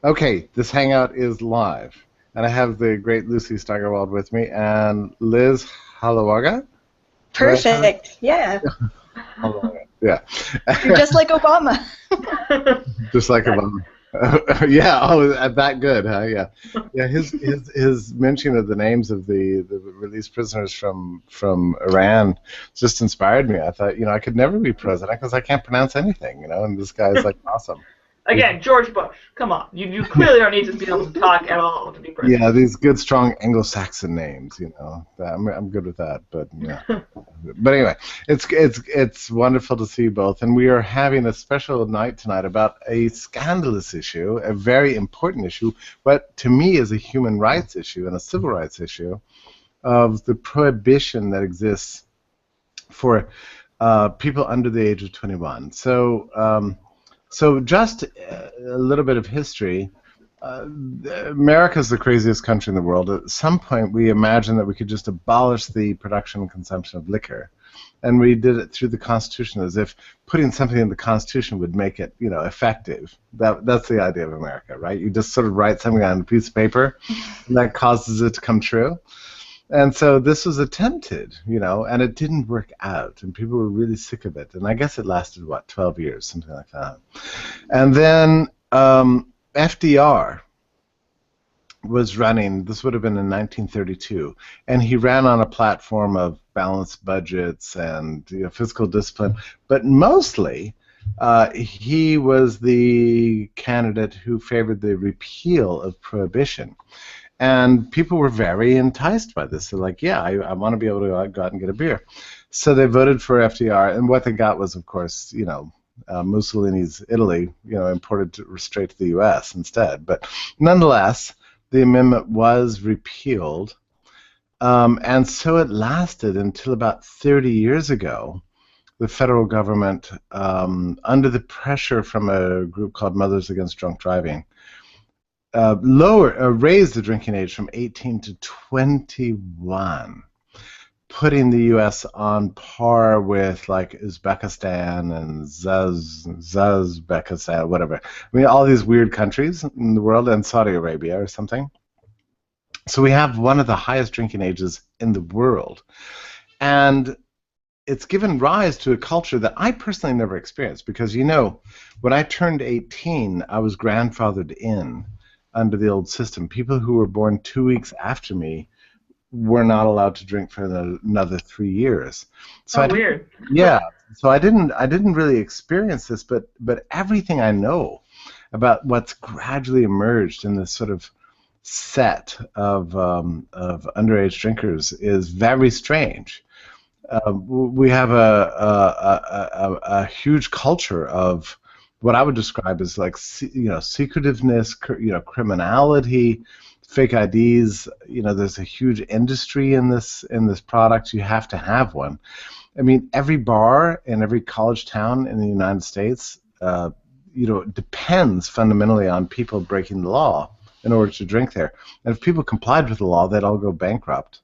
Okay, this hangout is live, and I have the great Lucy Steigerwald with me and Liz Halawaga. Did I have it? Perfect. Yeah. Halawaga. Yeah, You're just like Obama. just like That, Obama. Yeah, that good, huh? Yeah, yeah. His mention of the names of the released prisoners from Iran just inspired me. I thought, I could never be president because I can't pronounce anything, and this guy's like awesome. He's again, George Bush. Come on, you clearly don't need to be able to talk at all to be Yeah, president. these good, strong Anglo-Saxon names, I'm good with that. But yeah, but anyway, it's wonderful to see you both, and we are having a special night tonight about a scandalous issue, a very important issue, but to me is a human rights issue and a civil rights issue of the prohibition that exists for people under the age of 21. So just a little bit of history. Uh, America is the craziest country in the world. At some point, we imagined that we could just abolish the production and consumption of liquor, and we did it through the Constitution, as if putting something in the Constitution would make it, effective. That's the idea of America, right? You just sort of write something on a piece of paper, and that causes it to come true. And so this was attempted, and it didn't work out, and people were really sick of it. And I guess it lasted, what, 12 years, something like that. And then FDR was running, this would have been in 1932, and he ran on a platform of balanced budgets and fiscal discipline, but mostly he was the candidate who favored the repeal of prohibition. And people were very enticed by this. They're like, yeah, I want to be able to go out and get a beer. So they voted for FDR, and what they got was, of course, Mussolini's Italy, imported straight to the U.S. instead. But nonetheless, the amendment was repealed, and so it lasted until about 30 years ago. The federal government, under the pressure from a group called Mothers Against Drunk Driving, raised the drinking age from 18 to 21, putting the U.S. on par with like Uzbekistan and Zazbekistan, whatever. I mean, all these weird countries in the world, and Saudi Arabia or something. So we have one of the highest drinking ages in the world, and it's given rise to a culture that I personally never experienced, because when I turned 18, I was grandfathered in under the old system. People who were born 2 weeks after me were not allowed to drink for another 3 years. So Oh, weird. yeah. So I didn't really experience this, but everything I know about what's gradually emerged in this sort of set of underage drinkers is very strange. We have a huge culture of what I would describe as like secretiveness, criminality, fake IDs. There's a huge industry in this product. You have to have one. I mean, every bar in every college town in the United States, depends fundamentally on people breaking the law in order to drink there. And if people complied with the law, they'd all go bankrupt.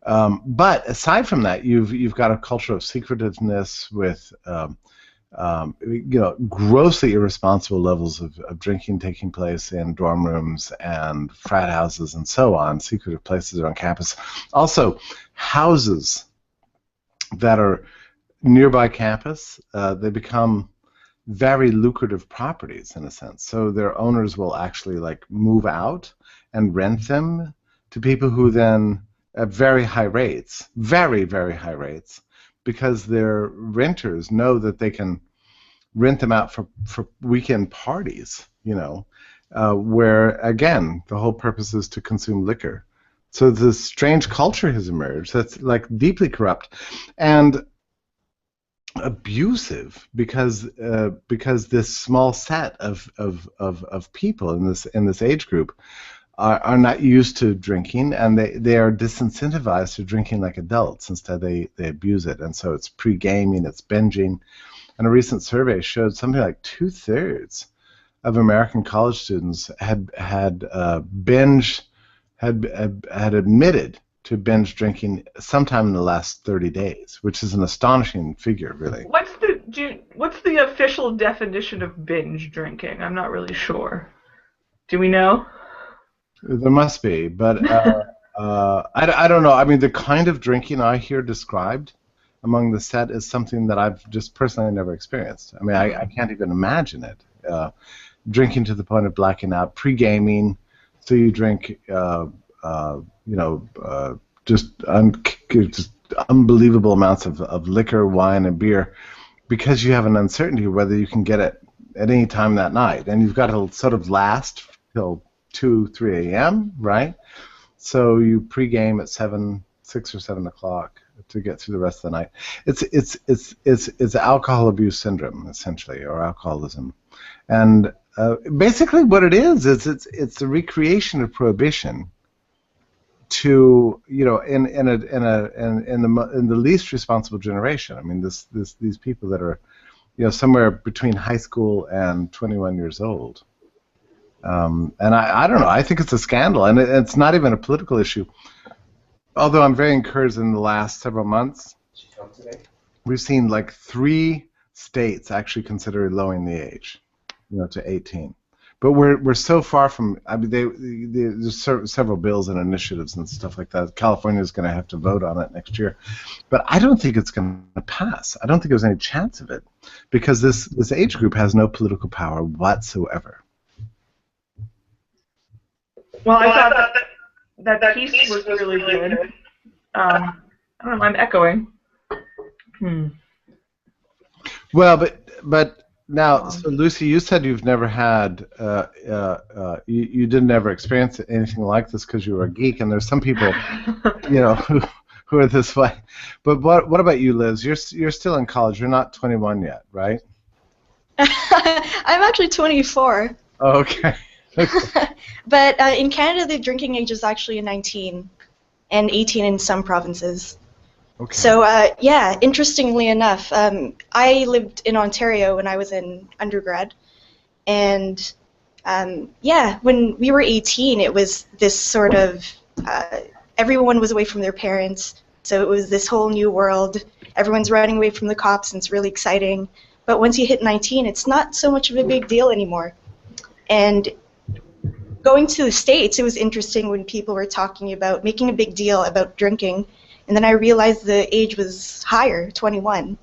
But aside from that, you've got a culture of secretiveness with grossly irresponsible levels of drinking taking place in dorm rooms and frat houses and so on, secretive places on campus. Also, houses that are nearby campus, they become very lucrative properties in a sense. So their owners will actually like move out and rent them to people who then at very high rates, very, very high rates, because their renters know that they can rent them out for weekend parties, where, again, the whole purpose is to consume liquor. So this strange culture has emerged that's like deeply corrupt and abusive, because this small set of people in this age group are not used to drinking, and they are disincentivized to drinking like adults. Instead, they abuse it, and so it's pre-gaming, it's binging. And a recent survey showed something like 2/3 of American college students had admitted to binge drinking sometime in the last 30 days, which is an astonishing figure, really. What's the official definition of binge drinking? I'm not really sure. Do we know? There must be, but I don't know. I mean, the kind of drinking I hear described among the set is something that I've just personally never experienced. I mean, I can't even imagine it. Drinking to the point of blacking out, pre-gaming, so you drink, just unbelievable amounts of liquor, wine, and beer, because you have an uncertainty whether you can get it at any time that night, and you've got to sort of last till 2, 3 a.m., right? So you pre-game at 6 or 7 o'clock to get through the rest of the night. It's alcohol abuse syndrome, essentially, or alcoholism, and basically what it is it's the recreation of Prohibition to, in the least responsible generation. I mean, these people that are, somewhere between high school and 21 years old. And I don't know. I think it's a scandal, and it's not even a political issue. Although I'm very encouraged in the last several months, we've seen like 3 states actually consider lowering the age, to 18. But we're so far from. I mean, there's several bills and initiatives and stuff like that. California is going to have to vote on it next year, but I don't think it's going to pass. I don't think there's any chance of it, because this age group has no political power whatsoever. Well, I thought that piece was really good. I don't know. I'm echoing. Well, but now, so Lucy, you said you've never had, you didn't ever experience anything like this because you were a geek, and there's some people, who are this way. But what about you, Liz? You're still in college. You're not 21 yet, right? I'm actually 24. Oh, okay. But in Canada, the drinking age is actually 19, and 18 in some provinces. Okay. So, yeah, interestingly enough, I lived in Ontario when I was in undergrad, and yeah, when we were 18, it was this sort of, everyone was away from their parents, so it was this whole new world. Everyone's running away from the cops, and it's really exciting. But once you hit 19, it's not so much of a big deal anymore. And going to the States, it was interesting when people were talking about making a big deal about drinking. And then I realized the age was higher, 21.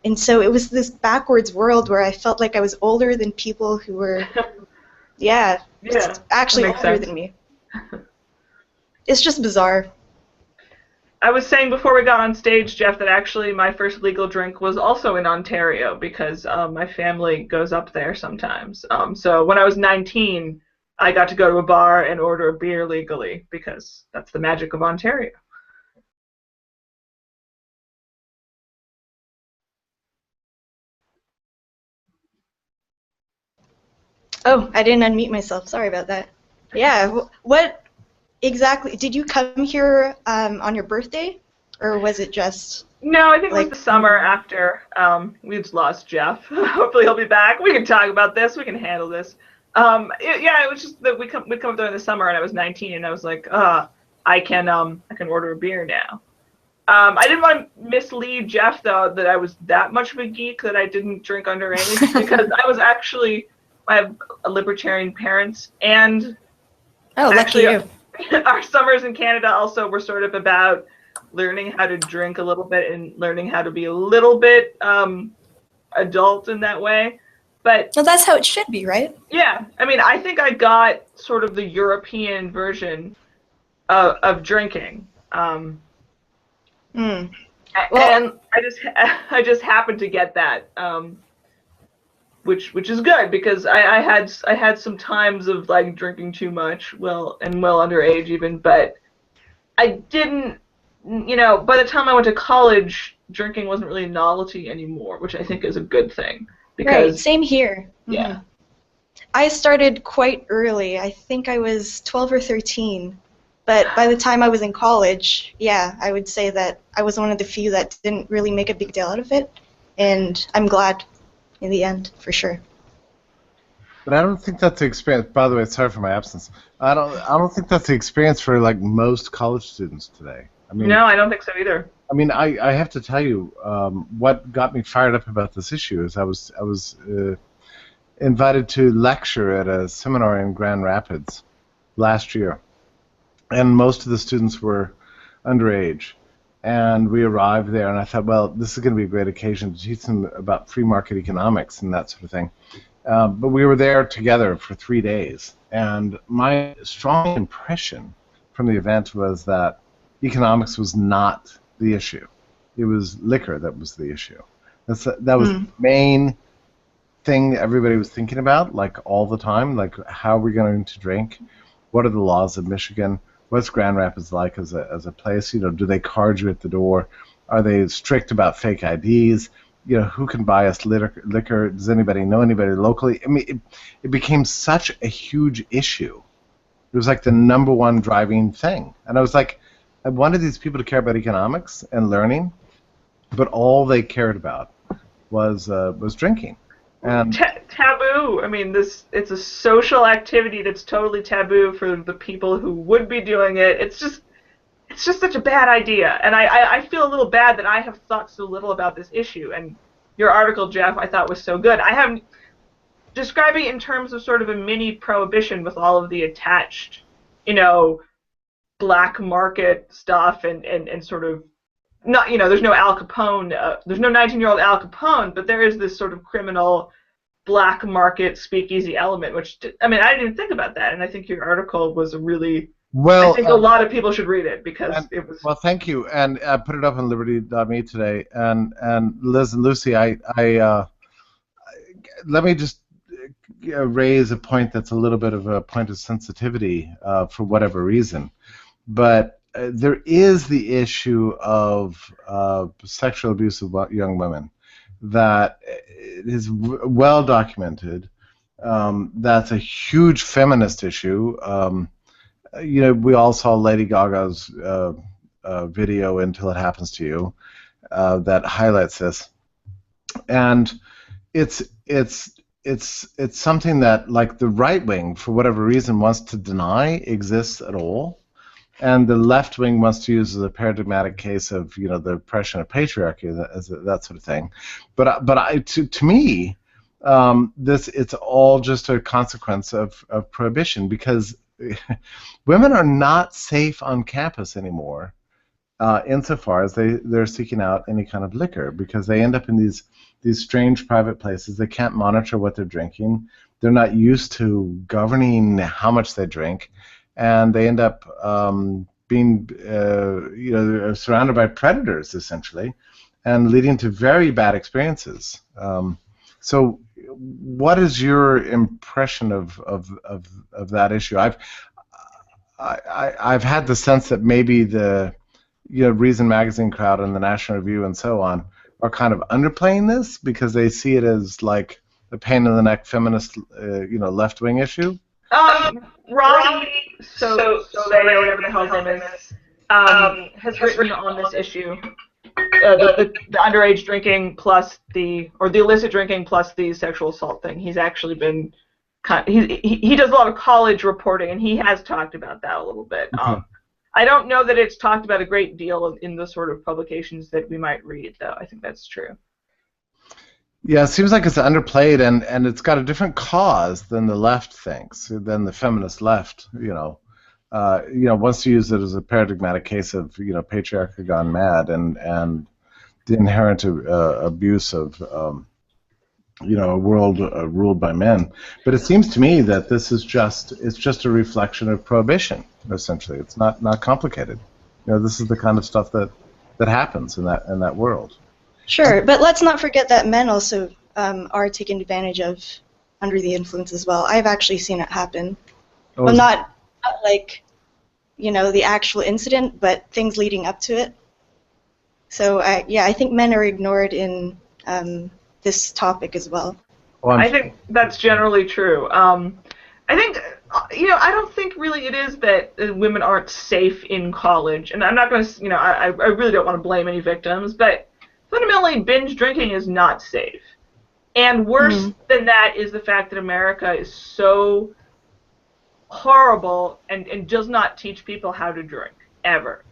And so it was this backwards world where I felt like I was older than people who were, actually older than me. It's just bizarre. I was saying before we got on stage, Jeff, that actually my first legal drink was also in Ontario because my family goes up there sometimes. So when I was 19, I got to go to a bar and order a beer legally because that's the magic of Ontario. Oh, I didn't unmute myself. Sorry about that. Yeah, what exactly, did you come here on your birthday, or was it just... No, I think it was the summer after we just lost Jeff. Hopefully he'll be back. We can talk about this. We can handle this. It was just that we'd come up there in the summer, and I was 19, and I was like, I can order a beer now. I didn't want to mislead Jeff, though, that I was that much of a geek that I didn't drink underage, because I have libertarian parents, and lucky you. Our summers in Canada also were sort of about learning how to drink a little bit and learning how to be a little bit adult in that way. But well, that's how it should be, right? Yeah, I mean, I think I got sort of the European version of drinking. Well, and I just happened to get that, which is good, because I had some times of like drinking too much, well underage even, but I didn't, by the time I went to college, drinking wasn't really a novelty anymore, which I think is a good thing. Because, right, same here. Yeah. Mm-hmm. I started quite early. I think I was 12 or 13. But by the time I was in college, yeah, I would say that I was one of the few that didn't really make a big deal out of it. And I'm glad in the end, for sure. But I don't think that's the experience. By the way, sorry for my absence. I don't think that's the experience for like most college students today. I mean, no, I don't think so either. I mean, I have to tell you, what got me fired up about this issue is I was invited to lecture at a seminar in Grand Rapids last year, and most of the students were underage. And we arrived there, and I thought, well, this is going to be a great occasion to teach them about free market economics and that sort of thing. But we were there together for 3 days, and my strong impression from the event was that economics was not the issue. It was liquor that was the issue. That was the main thing everybody was thinking about, like all the time, like how are we going to drink? What are the laws of Michigan? What's Grand Rapids like as a place? You know, do they card you at the door? Are they strict about fake IDs? You know, who can buy us liquor? Does anybody know anybody locally? I mean, it became such a huge issue. It was like the #1 driving thing. And I was like, I wanted these people to care about economics and learning, but all they cared about was drinking. And taboo. I mean, it's a social activity that's totally taboo for the people who would be doing it. It's just such a bad idea, and I feel a little bad that I have thought so little about this issue. And your article, Jeff, I thought was so good. I have describing it in terms of sort of a mini prohibition with all of the attached, you know, black market stuff and sort of not, you know, there's no Al Capone, there's no 19-year-old Al Capone, but there is this sort of criminal black market speakeasy element, which, I mean, I didn't even think about that, and I think your article was a really, well, I think a lot of people should read it because it was. Well, thank you, and I put it up on Liberty.me today, and Liz and Lucy, let me just raise a point that's a little bit of a point of sensitivity for whatever reason, but there is the issue of sexual abuse of young women that is well documented. That's a huge feminist issue. You know, we all saw Lady Gaga's video "Until It Happens to You" that highlights this, and it's something that, like, the right wing, for whatever reason, wants to deny exists at all. And the left wing wants to use as a paradigmatic case of, you know, the oppression of patriarchy, that sort of thing. But to me, it's all just a consequence of prohibition, because women are not safe on campus anymore, insofar as they're seeking out any kind of liquor, because they end up in these strange private places. They can't monitor what they're drinking. They're not used to governing how much they drink. And they end up being, you know, surrounded by predators, essentially, and leading to very bad experiences. So, what is your impression of that issue? I've had the sense that maybe the, you know, Reason Magazine crowd and the National Review and so on are kind of underplaying this because they see it as like a pain in the neck feminist, you know, left wing issue. Ronnie, so whatever the hell's name is, has written on this issue, the underage drinking plus the illicit drinking plus the sexual assault thing. He's actually been he does a lot of college reporting, and he has talked about that a little bit. Okay. I don't know that it's talked about a great deal in the sort of publications that we might read, though. I think that's true. Yeah, it seems like it's underplayed, and it's got a different cause than the left thinks, than the feminist left. You know, wants to use it as a paradigmatic case of, you know, patriarchy gone mad, and the inherent abuse of, you know, a world ruled by men. But it seems to me that this is just a reflection of prohibition. Essentially, it's not complicated. You know, this is the kind of stuff that happens in that world. Sure, but let's not forget that men also are taken advantage of under the influence as well. I've actually seen it happen. Oh, well, not like, you know, the actual incident, but things leading up to it. So, yeah, I think men are ignored in this topic as well. I think that's generally true. I think, you know, I don't think really it is that women aren't safe in college, and I'm not going to, you know, I really don't want to blame any victims, but fundamentally, binge drinking is not safe. And worse than that is the fact that America is so horrible and does not teach people how to drink, ever.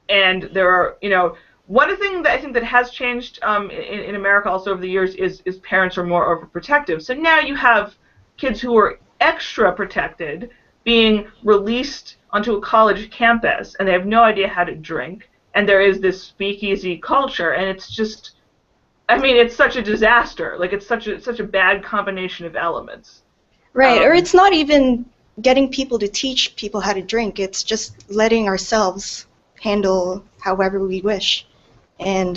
And there are, you know, one of the things that I think that has changed in America also over the years is parents are more overprotective. So now you have kids who are extra protected being released onto a college campus, and they have no idea how to drink, and there is this speakeasy culture, and it's just, I mean, it's such a disaster. Like, it's such a bad combination of elements. Right, or it's not even getting people to teach people how to drink. It's just letting ourselves handle however we wish. And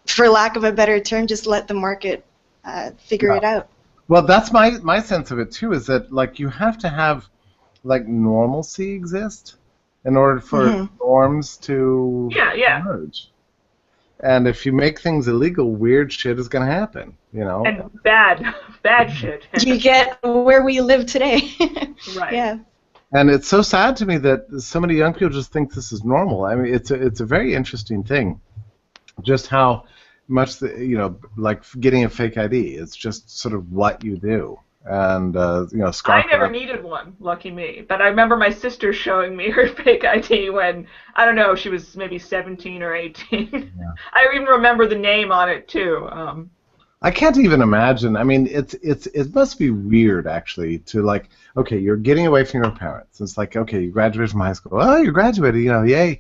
for lack of a better term, just let the market figure it out. Well, that's my sense of it, too, is that, like, you have to have, like, normalcy exist in order for norms to emerge. And if you make things illegal, weird shit is going to happen, you know? And bad shit. You get where we live today. Right. Yeah. And it's so sad to me that so many young people just think this is normal. I mean, it's a very interesting thing, just how much, like getting a fake ID. It's just sort of what you do. And, I never needed one, lucky me. But I remember my sister showing me her fake ID when, I don't know, she was maybe 17 or 18. Yeah. I even remember the name on it, too. I can't even imagine. I mean, it must be weird, actually, to, like, okay, you're getting away from your parents. It's like, okay, you graduated from high school. Oh, you graduated, yay.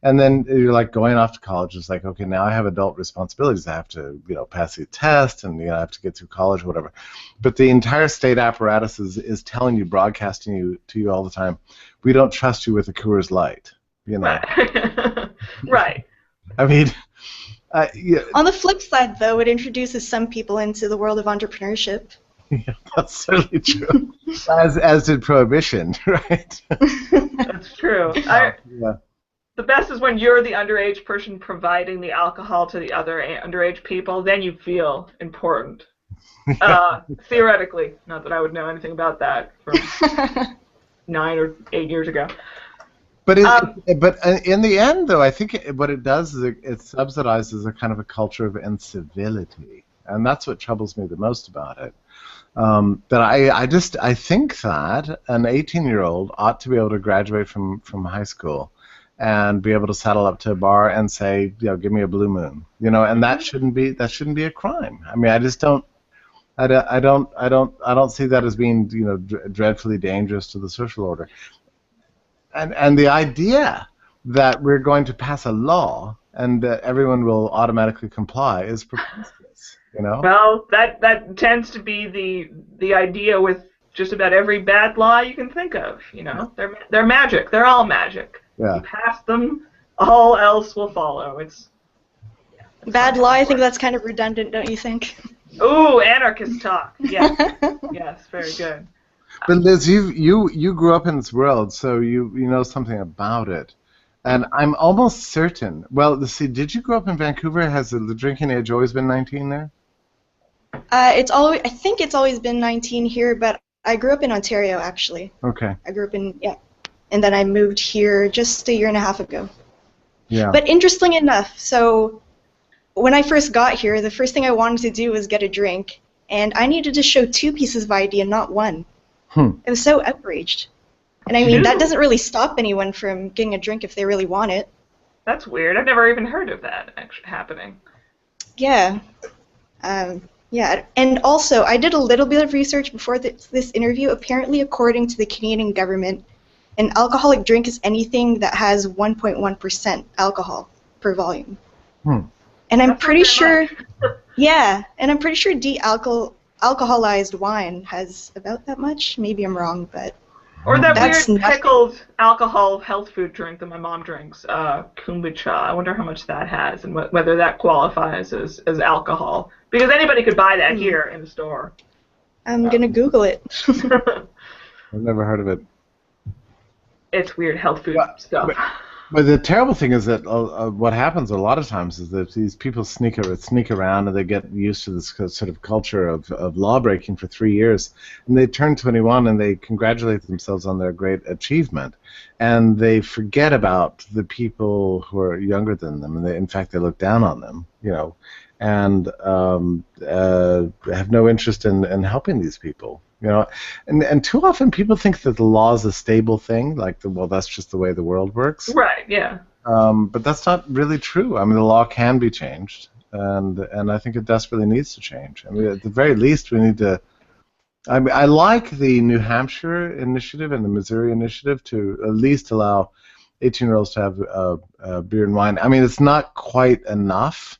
And then you're, like, going off to college. It's like, okay, now I have adult responsibilities. I have to, pass the test, and, I have to get through college or whatever. But the entire state apparatus is telling you, broadcasting to you all the time, we don't trust you with a Coors Light, Right. I mean... yeah. On the flip side, though, it introduces some people into the world of entrepreneurship. Yeah, that's certainly true. as did Prohibition, right? That's true. The best is when you're the underage person providing the alcohol to the other underage people. Then you feel important. Theoretically, not that I would know anything about that from 9 or 8 years ago. But in the end, though, I think what it does is it subsidizes a kind of a culture of incivility, and that's what troubles me the most about it. That I think that an 18-year-old ought to be able to graduate from high school and be able to saddle up to a bar and say, give me a Blue Moon, and that shouldn't be a crime. I mean, I just don't. I don't see that as being dreadfully dangerous to the social order. And the idea that we're going to pass a law and that everyone will automatically comply is preposterous, Well, that tends to be the idea with just about every bad law you can think of, They're magic. They're all magic. Yeah. You pass them, all else will follow. It's bad law, I think that's kind of redundant, don't you think? Ooh, anarchist talk. Yes. Yes, very good. But Liz, you grew up in this world, so you know something about it, and I'm almost certain. Well, see, did you grow up in Vancouver? Has the drinking age always been 19 there? I think it's always been 19 here, but I grew up in Ontario actually. Okay. I grew up and then I moved here just a year and a half ago. Yeah. But interestingly enough, so when I first got here, the first thing I wanted to do was get a drink, and I needed to show 2 pieces of ID and not 1. I was so outraged. And I mean, that doesn't really stop anyone from getting a drink if they really want it. That's weird. I've never even heard of that actually happening. Yeah. And also, I did a little bit of research before this interview. Apparently, according to the Canadian government, an alcoholic drink is anything that has 1.1% alcohol per volume. And I'm pretty sure... Yeah, and I'm pretty sure alcoholized wine has about that much. Maybe I'm wrong, but or that weird pickled alcohol health food drink that my mom drinks, kombucha. I wonder how much that has and whether that qualifies as alcohol, because anybody could buy that here in the store. I'm gonna Google it. I've never heard of it. It's weird health food stuff. But the terrible thing is that what happens a lot of times is that these people sneak around and they get used to this sort of culture of law breaking for 3 years, and they turn 21 and they congratulate themselves on their great achievement, and they forget about the people who are younger than them, and in fact they look down on them, and have no interest in helping these people. And too often people think that the law is a stable thing, like, well, that's just the way the world works. Right, yeah. But that's not really true. I mean, the law can be changed, and I think it desperately needs to change. I mean, at the very least, we need to. I mean, I like the New Hampshire initiative and the Missouri initiative to at least allow 18-year-olds to have beer and wine. I mean, it's not quite enough.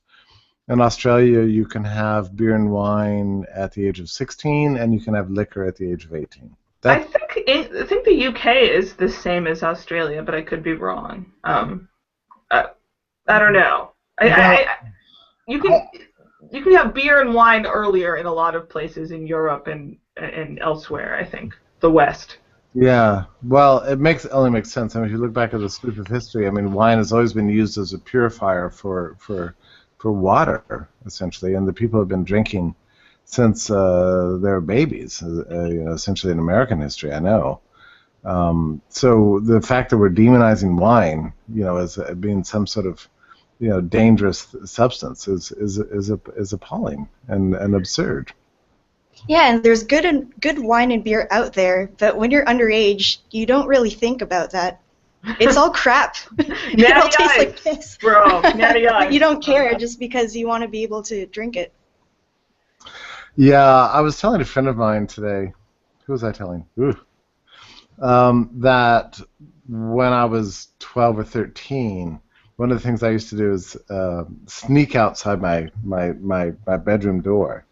In Australia, you can have beer and wine at the age of 16, and you can have liquor at the age of 18. I think the UK is the same as Australia, but I could be wrong. I don't know. You can have beer and wine earlier in a lot of places in Europe and elsewhere. I think the West. Yeah, well, it only makes sense. I mean, if you look back at the sweep of history, I mean, wine has always been used as a purifier for water, essentially, and the people have been drinking since they're babies, essentially in American history, I know. So the fact that we're demonizing wine, as being some sort of, dangerous substance is appalling and absurd. Yeah, and there's good wine and beer out there, but when you're underage, you don't really think about that. It's all crap. It all tastes like piss. Bro, natty ice. But you don't care just because you want to be able to drink it. Yeah, I was telling a friend of mine today. Who was I telling? That when I was 12 or 13, one of the things I used to do is sneak outside my bedroom door.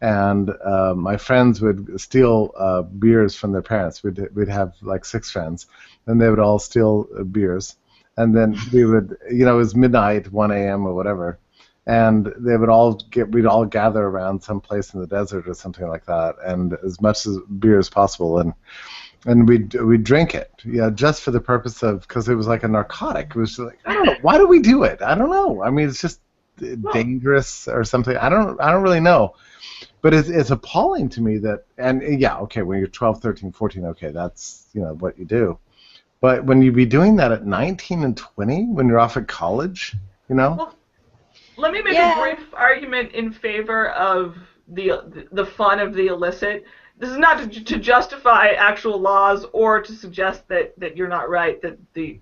And my friends would steal beers from their parents. We'd have like 6 friends, and they would all steal beers. And then we would, it was midnight, 1 a.m. or whatever, and we'd all gather around some place in the desert or something like that, and as much as beer as possible, and we'd drink it, just for the purpose of, because it was like a narcotic. It was like, I don't know, why do we do it? I don't know. I mean, it's just dangerous or something. I don't really know. But it's appalling to me that, and yeah, okay, when you're 12, 13, 14, okay, that's, what you do. But when you be doing that at 19 and 20, when you're off at college, Well, let me make a brief argument in favor of the fun of the illicit. This is not to justify actual laws or to suggest that you're not right, that the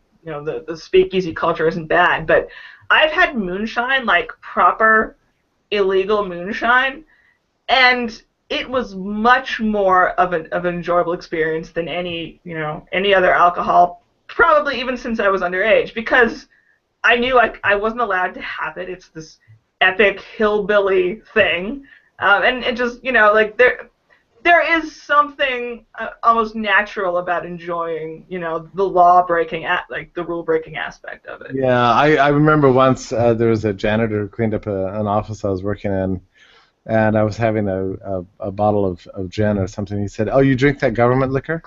speakeasy culture isn't bad, but I've had moonshine, like proper illegal moonshine, and it was much more of an enjoyable experience than any other alcohol, probably even since I was underage, because I knew I wasn't allowed to have it. It's this epic hillbilly thing, and it just there is something almost natural about enjoying the law breaking the rule breaking aspect of it. Yeah, I remember once there was a janitor who cleaned up an office I was working in. And I was having a bottle of gin or something. He said, "Oh, you drink that government liquor?"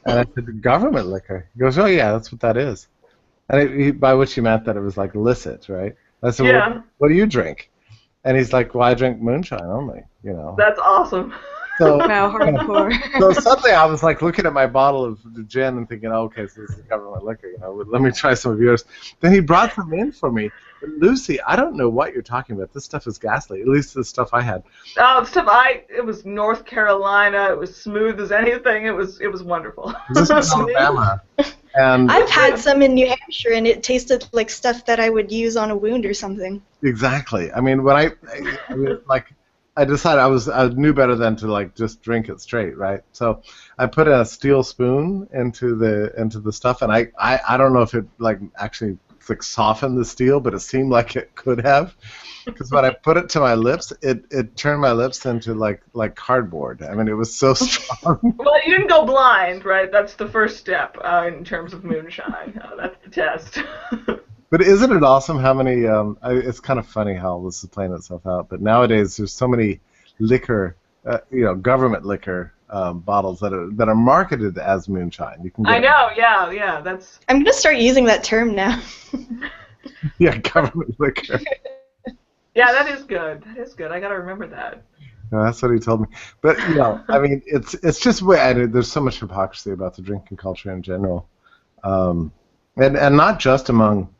And I said, "Government liquor?" He goes, "Oh, yeah, that's what that is." And by which he meant that it was like licit, right? I said, yeah. Well, what do you drink? And he's like, "Well, I drink moonshine only, That's awesome. So, wow, hardcore. So suddenly I was like looking at my bottle of gin and thinking, okay, so this is government liquor, let me try some of yours. Then he brought some in for me. But Lucy, I don't know what you're talking about. This stuff is ghastly, at least the stuff I had. Oh, it was North Carolina. It was smooth as anything. It was wonderful. This is Alabama. And I've had some in New Hampshire, and it tasted like stuff that I would use on a wound or something. Exactly. I mean, when I decided I knew better than to just drink it straight, right? So I put a steel spoon into the stuff, and I don't know if it actually softened the steel, but it seemed like it could have, because when I put it to my lips, it turned my lips into like cardboard. I mean, it was so strong. Well, you didn't go blind, right? That's the first step in terms of moonshine. That's the test. But isn't it awesome how many? It's kind of funny how this is playing itself out. But nowadays, there's so many liquor, government liquor bottles that are marketed as moonshine. You can. I know, yeah. That's. I'm gonna start using that term now. Yeah, government liquor. Yeah, that is good. I gotta remember that. No, that's what he told me. But I mean, it's just there's so much hypocrisy about the drinking culture in general, and not just among.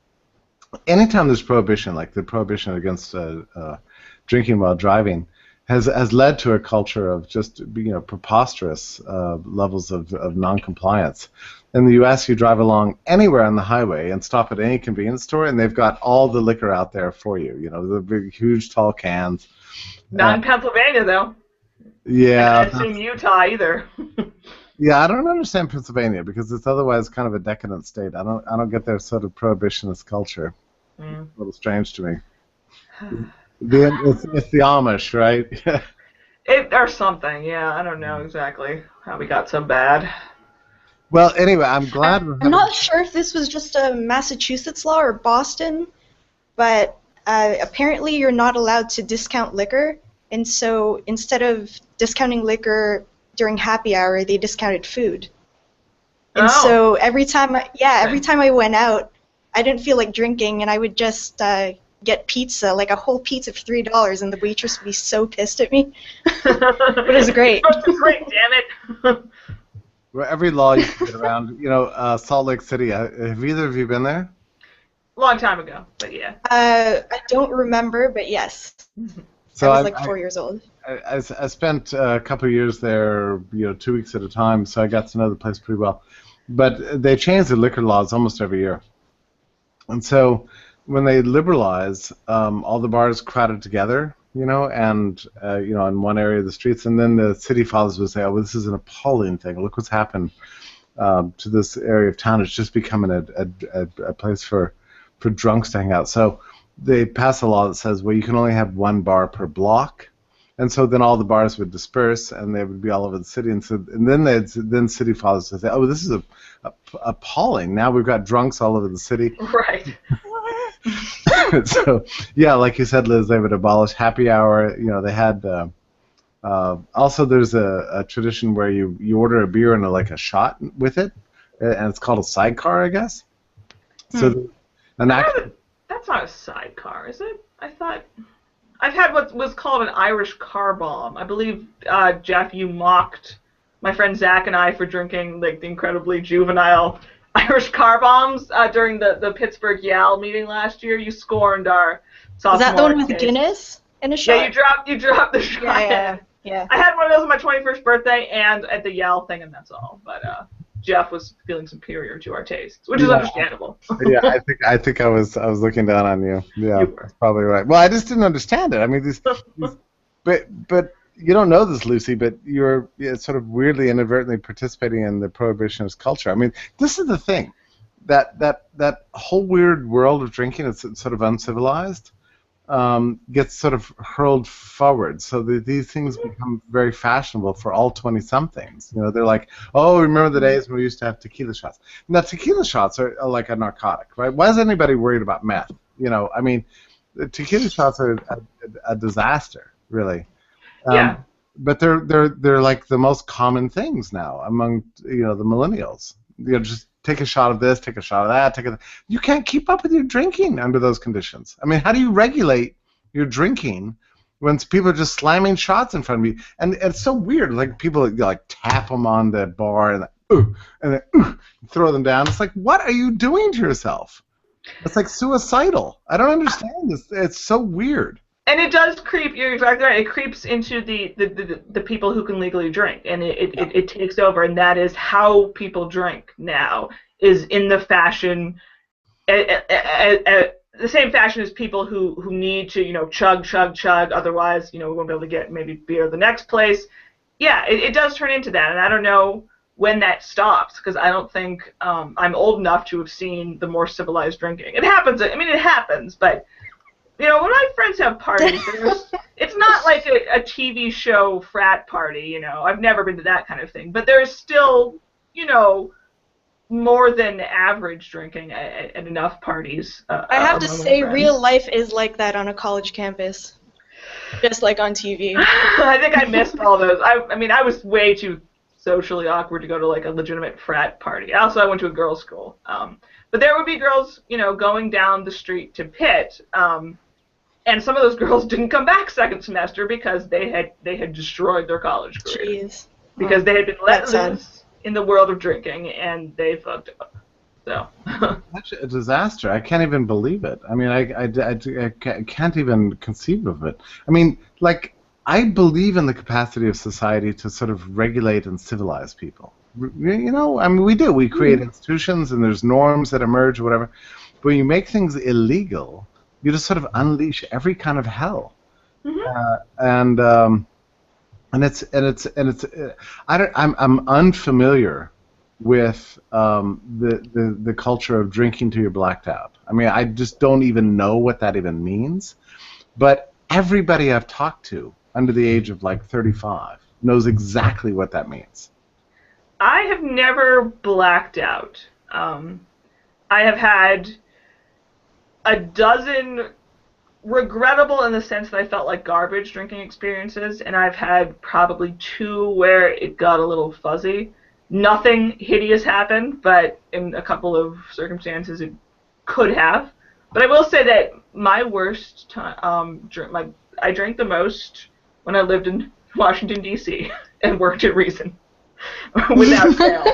Anytime there's prohibition, like the prohibition against drinking while driving, has led to a culture of just preposterous levels of non-compliance. In the U.S., you drive along anywhere on the highway and stop at any convenience store, and they've got all the liquor out there for you. You know, the big, huge, tall cans. Not in Pennsylvania, though. Yeah. I haven't seen Utah either. Yeah, I don't understand Pennsylvania because it's otherwise kind of a decadent state. I don't get their sort of prohibitionist culture. It's a little strange to me. It's the Amish, right? Or something, yeah. I don't know exactly how we got so bad. Well, anyway, I'm glad we're I'm not sure if this was just a Massachusetts law or Boston, but apparently you're not allowed to discount liquor, and so instead of discounting liquor during happy hour, they discounted food. And so every time I went out, I didn't feel like drinking, and I would just get pizza, like a whole pizza for $3, and the waitress would be so pissed at me. But it was great. It was great, damn it. Well, every law you can get around, Salt Lake City. Have either of you been there? Long time ago, but yeah. I don't remember, but yes. So I was like 4 years old. I spent a couple of years there, 2 weeks at a time, so I got to know the place pretty well. But they change the liquor laws almost every year. And so when they liberalize, all the bars crowded together, and in one area of the streets, and then the city fathers would say, "Oh, well, this is an appalling thing. Look what's happened to this area of town. It's just becoming a place for drunks to hang out." So they pass a law that says, well, you can only have one bar per block, and so then all the bars would disperse, and they would be all over the city, and then city fathers would say, "Oh, this is appalling. Now we've got drunks all over the city." Right. So, yeah, like you said, Liz, they would abolish happy hour. They had also there's a tradition where you order a beer and a shot with it, and it's called a sidecar, I guess. So, that's not a sidecar, is it? I thought I've had what was called an Irish car bomb. I believe, Jeff, you mocked my friend Zach and I for drinking the incredibly juvenile Irish car bombs during the Pittsburgh Yale meeting last year. You scorned our sophomore. Is that the one with case. Guinness in a shot? Yeah, you dropped the shot. Yeah. I had one of those on my 21st birthday and at the Yale thing, and that's all. But Jeff was feeling superior to our tastes, which is understandable. Yeah, I think I was looking down on you. Yeah, that's probably right. Well, I just didn't understand it. I mean, these but you don't know this, Lucy, but you're sort of weirdly, inadvertently participating in the prohibitionist culture. I mean, this is the thing, that whole weird world of drinking, it's sort of uncivilized, gets sort of hurled forward. So these things become very fashionable for all 20-somethings. They're like, oh, remember the days when we used to have tequila shots? Now, tequila shots are like a narcotic, right? Why is anybody worried about meth? I mean, the tequila shots are a disaster, really. Yeah. But they're like the most common things now among the millennials. Just take a shot of this, take a shot of that, you can't keep up with your drinking under those conditions. I mean, how do you regulate your drinking when people are just slamming shots in front of you? And it's so weird. Like people tap them on the bar and then throw them down. It's like, what are you doing to yourself? It's like suicidal. I don't understand this. It's so weird. And it does creep. You're exactly right. It creeps into the people who can legally drink, and it takes over. And that is how people drink now. Is in the fashion, the same fashion as people who need to chug. Otherwise, we won't be able to get maybe beer the next place. Yeah, it does turn into that, and I don't know when that stops, because I don't think I'm old enough to have seen the more civilized drinking. It happens. I mean, it happens, but. When my friends have parties, it's not like a TV show frat party, I've never been to that kind of thing. But there's still, more than average drinking at enough parties. I have to say, real life is like that on a college campus, just like on TV. I think I missed all those. I was way too socially awkward to go to a legitimate frat party. Also, I went to a girls' school. But there would be girls, going down the street to Pitt. And some of those girls didn't come back second semester because they had destroyed their college career. Jeez. Because they had been let loose in the world of drinking, and they fucked up. So. That's a disaster. I can't even believe it. I mean, I can't even conceive of it. I mean, I believe in the capacity of society to sort of regulate and civilize people. You know, I mean, we do. We create institutions, and there's norms that emerge, or whatever. But when you make things illegal, you just sort of unleash every kind of hell. And I'm unfamiliar with the culture of drinking till you're blacked out. I mean, I just don't even know what that even means. But everybody I've talked to under the age of like 35 knows exactly what that means. I have never blacked out. I have had a dozen regrettable in the sense that I felt like garbage drinking experiences, and I've had probably 2 where it got a little fuzzy. Nothing hideous happened, but in a couple of circumstances it could have. But I will say that my worst time, I drank the most when I lived in Washington, D.C. and worked at Reason without fail.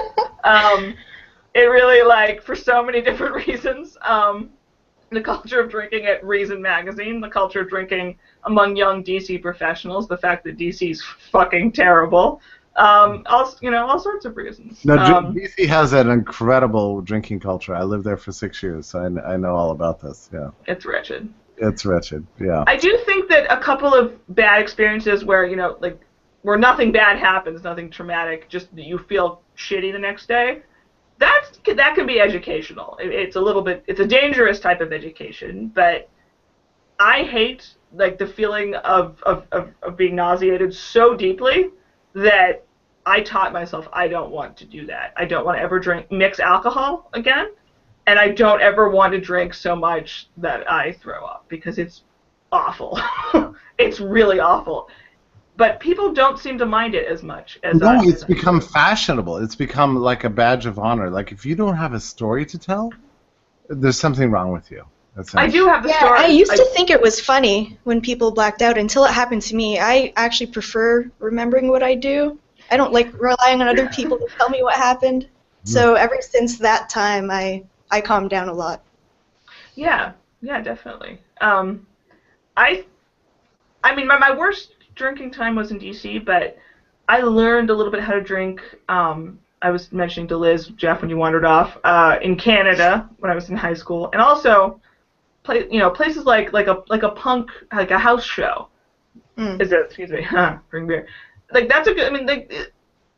It really, like, for so many different reasons, the culture of drinking at Reason magazine, the culture of drinking among young D.C. professionals, the fact that D.C.'s fucking terrible, all sorts of reasons. No, D.C. has an incredible drinking culture. I lived there for 6 years, so I know all about this. Yeah, it's wretched. It's wretched. Yeah. I do think that a couple of bad experiences where where nothing bad happens, nothing traumatic, just that you feel shitty the next day. That can be educational. It's a dangerous type of education, but I hate the feeling of being nauseated so deeply that I taught myself I don't want to do that. I don't want to ever mix alcohol again, and I don't ever want to drink so much that I throw up, because it's awful. It's really awful. But people don't seem to mind it as much as I. No, it's become fashionable. It's become like a badge of honor. Like, if you don't have a story to tell, there's something wrong with you. I do have the story. I used to think it was funny when people blacked out until it happened to me. I actually prefer remembering what I do. I don't like relying on other people to tell me what happened. So ever since that time, I calmed down a lot. Yeah, definitely. I mean, my worst drinking time was in D.C., but I learned a little bit how to drink. I was mentioning to Liz, Jeff, when you wandered off, in Canada when I was in high school, and also places like a punk, like a house show. Excuse me, bring beer. Like, that's a good. I mean,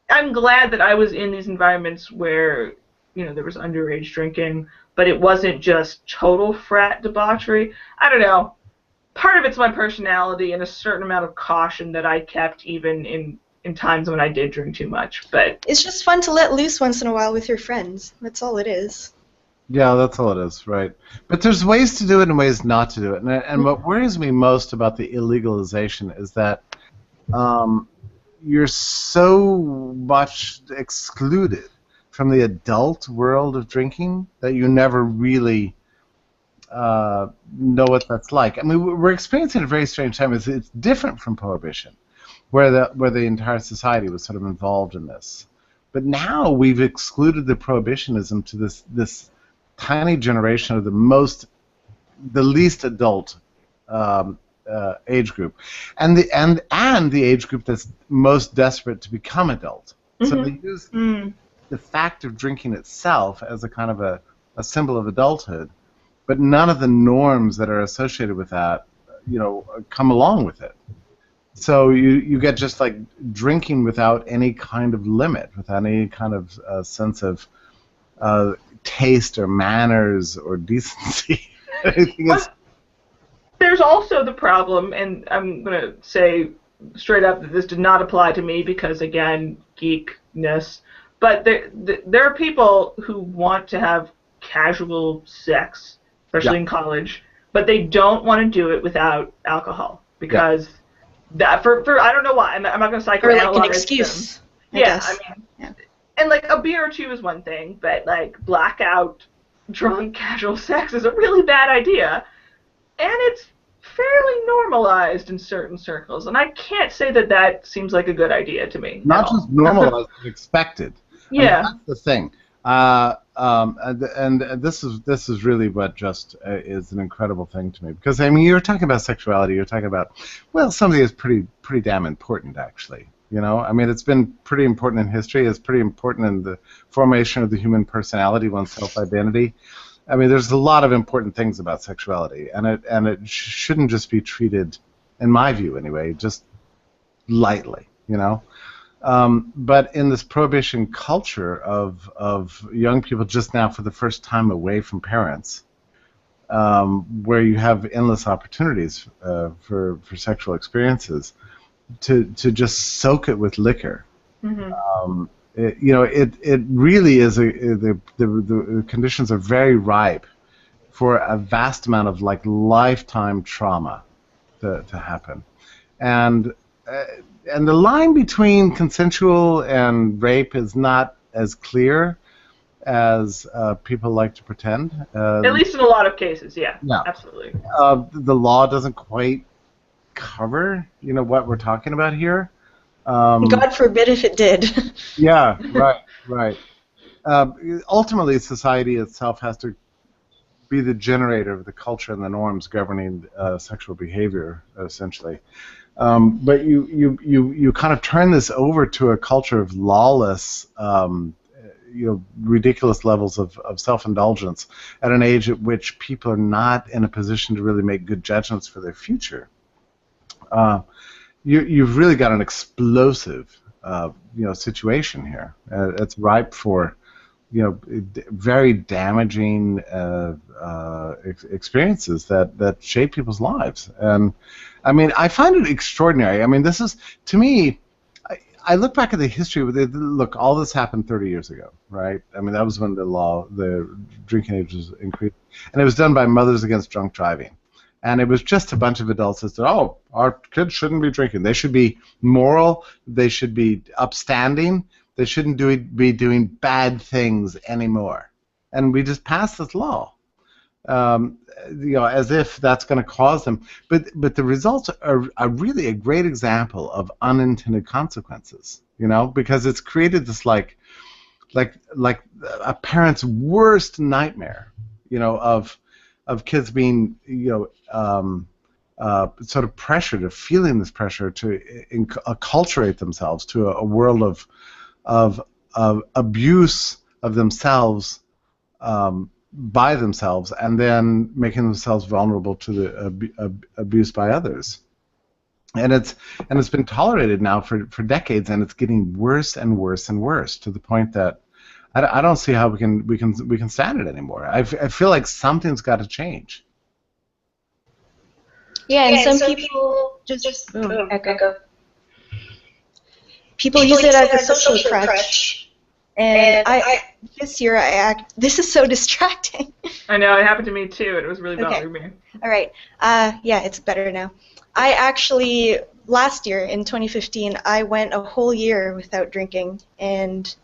I'm glad that I was in these environments where there was underage drinking, but it wasn't just total frat debauchery. I don't know. Part of it's my personality and a certain amount of caution that I kept even in times when I did drink too much. But it's just fun to let loose once in a while with your friends. That's all it is. Yeah, that's all it is, right? But there's ways to do it and ways not to do it. And what worries me most about the illegalization is that you're so much excluded from the adult world of drinking that you never really know what that's like. I mean, we're experiencing a very strange time. It's different from Prohibition, where the entire society was sort of involved in this. But now we've excluded the prohibitionism to this tiny generation of the least adult age group, and the age group that's most desperate to become adult. So they use the fact of drinking itself as a kind of a symbol of adulthood, but none of the norms that are associated with that, come along with it. So you get just like drinking without any kind of limit, without any kind of sense of taste or manners or decency. There's also the problem, and I'm going to say straight up that this did not apply to me because, again, geekness, but there are people who want to have casual sex, especially in college, but they don't want to do it without alcohol because that for I don't know why. I'm not going to psychoanalyze or like an excuse. I guess. And like a beer or two is one thing, but like blackout, drunk, casual sex is a really bad idea, and it's fairly normalized in certain circles, and I can't say that seems like a good idea to me. Not just normalized, but expected. Yeah. I mean, that's the thing. And this is really what just is an incredible thing to me, because I mean, you're talking about sexuality, you're talking about, well, something that's pretty damn important, actually. You know, I mean, it's been pretty important in history. It's pretty important in the formation of the human personality, one's self-identity. I mean, there's a lot of important things about sexuality, and it shouldn't just be treated, in my view anyway, just lightly. You know. But in this prohibition culture of young people just now for the first time away from parents, where you have endless opportunities for sexual experiences, to just soak it with liquor. Mm-hmm. It really is the conditions are very ripe for a vast amount of like lifetime trauma to happen, and. And the line between consensual and rape is not as clear as people like to pretend. At least in a lot of cases, yeah. Absolutely. The law doesn't quite cover, what we're talking about here. God forbid if it did. Yeah, right. Ultimately, society itself has to be the generator of the culture and the norms governing sexual behavior, essentially. But you kind of turn this over to a culture of lawless, ridiculous levels of self-indulgence at an age at which people are not in a position to really make good judgments for their future. You've really got an explosive, situation here. It's ripe for, very damaging experiences that shape people's lives. And I mean, I find it extraordinary. I mean, this is, to me, I look back at the history. Look, all this happened 30 years ago, right? I mean, that was when the drinking age was increased. And it was done by Mothers Against Drunk Driving. And it was just a bunch of adults that said, oh, our kids shouldn't be drinking. They should be moral. They should be upstanding. They shouldn't be doing bad things anymore. And we just passed this law. As if that's going to cause them, but the results are really a great example of unintended consequences. Because it's created this like a parent's worst nightmare. Of kids being sort of pressured, or feeling this pressure to acculturate themselves to a world of abuse of themselves. By themselves, and then making themselves vulnerable to the abuse by others, and it's been tolerated now for decades, and it's getting worse and worse and worse to the point that I don't see how we can stand it anymore. I feel like something's got to change. Yeah, and some people just echo. People use it as a social crutch. And this year this is so distracting. I know, it happened to me too. It was really bothering me. All right. Yeah, it's better now. I actually, last year in 2015, I went a whole year without drinking, and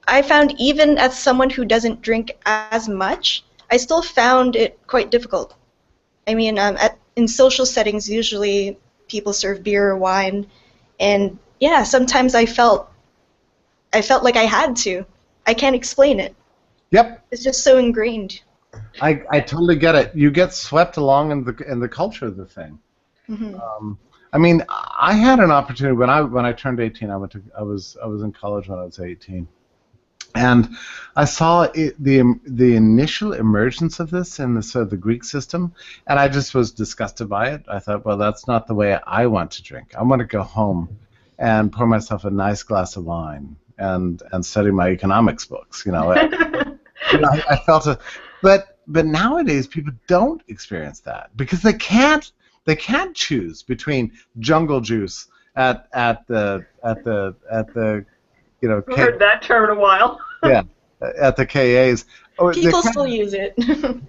I found even as someone who doesn't drink as much, I still found it quite difficult. I mean, in social settings, usually people serve beer or wine, and yeah, sometimes I felt like I had to. I can't explain it. Yep. It's just so ingrained. I totally get it. You get swept along in the culture of the thing. Mm-hmm. I mean, I had an opportunity when I turned 18. I was in college when I was 18, and I saw the initial emergence of this in the Greek system, and I just was disgusted by it. I thought, well, that's not the way I want to drink. I want to go home and pour myself a nice glass of wine and study my economics books. I felt it, but nowadays people don't experience that because they can't choose between jungle juice at the I've heard that term in a while. Yeah, at the KAs. People still use it.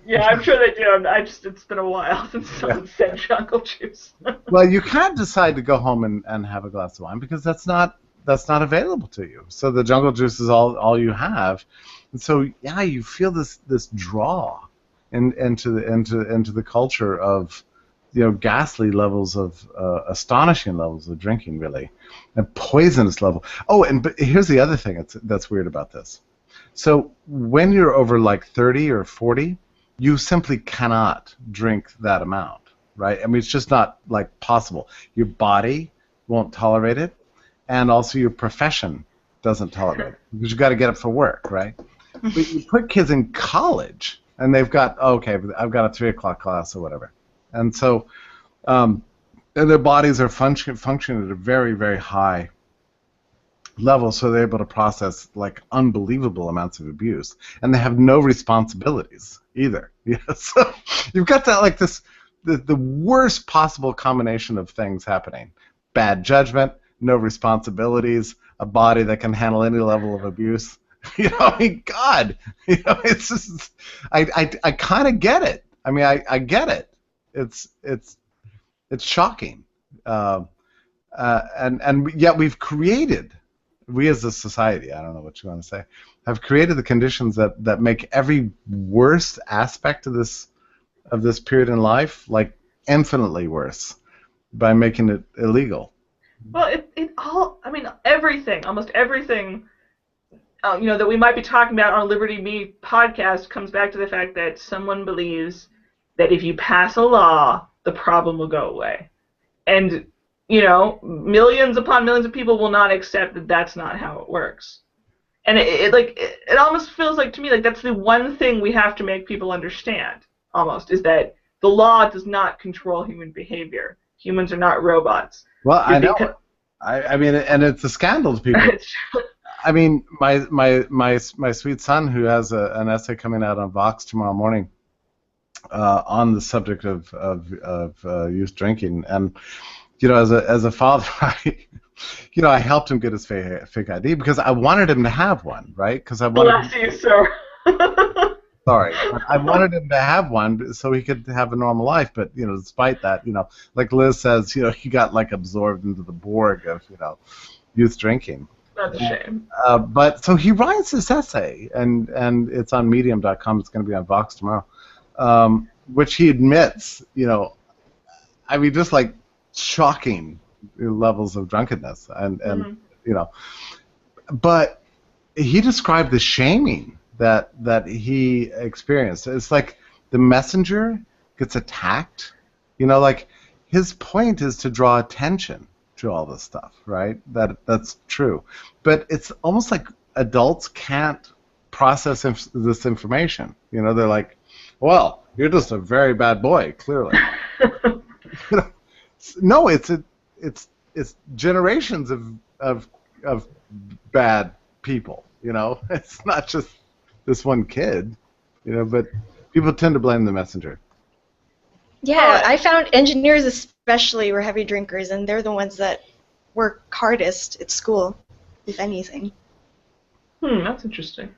Yeah, I'm sure they do. It's been a while since someone said jungle juice. Well, you can't decide to go home and have a glass of wine because that's not available to you. So the jungle juice is all you have, and so yeah, you feel this draw into the culture of ghastly levels of astonishing levels of drinking, really, and poisonous level. Oh, but here's the other thing that's weird about this. So when you're over like 30 or 40, you simply cannot drink that amount, right? I mean, it's just not like possible. Your body won't tolerate it, and also your profession doesn't tolerate it because you've got to get up for work, right? But you put kids in college, and they've got, okay, I've got a 3 o'clock class or whatever, and so and their bodies are functioning at a very, very high level, so they're able to process like unbelievable amounts of abuse, and they have no responsibilities either. Yeah, so you've got that like this the worst possible combination of things happening: bad judgment, no responsibilities, a body that can handle any level of abuse. You know, I mean, God, you know, it's just I kind of get it. I mean, I get it. It's shocking, and yet we've created. We as a society, I don't know what you want to say, have created the conditions that make every worst aspect of this period in life like infinitely worse by making it illegal. Well, I mean, everything, almost everything, you know, that we might be talking about on Liberty.me podcast comes back to the fact that someone believes that if you pass a law, the problem will go away. And you know, millions upon millions of people will not accept that that's not how it works. And it almost feels like to me like that's the one thing we have to make people understand, almost, is that the law does not control human behavior. Humans are not robots. Well, I know. I mean, and it's a scandal to people. I mean, my sweet son, who has an essay coming out on Vox tomorrow morning on the subject of youth drinking, and you know, as a father, I helped him get his fake ID because I wanted him to have one, right? Because I wanted. Bless you, sir. Sorry, I wanted him to have one so he could have a normal life. But you know, despite that, you know, like Liz says, you know, he got like absorbed into the Borg of youth drinking. That's a shame. But so he writes this essay, and it's on Medium.com. It's going to be on Vox tomorrow, which he admits, you know, I mean, just like shocking levels of drunkenness, and you know, but he described the shaming that he experienced. It's like the messenger gets attacked, you know, like his point is to draw attention to all this stuff, right? That's true, but it's almost like adults can't process this information. You know, they're like, well, you're just a very bad boy, clearly. You know, no, it's generations of bad people. You know, it's not just this one kid. You know, but people tend to blame the messenger. Yeah, I found engineers especially were heavy drinkers, and they're the ones that work hardest at school, if anything. That's interesting.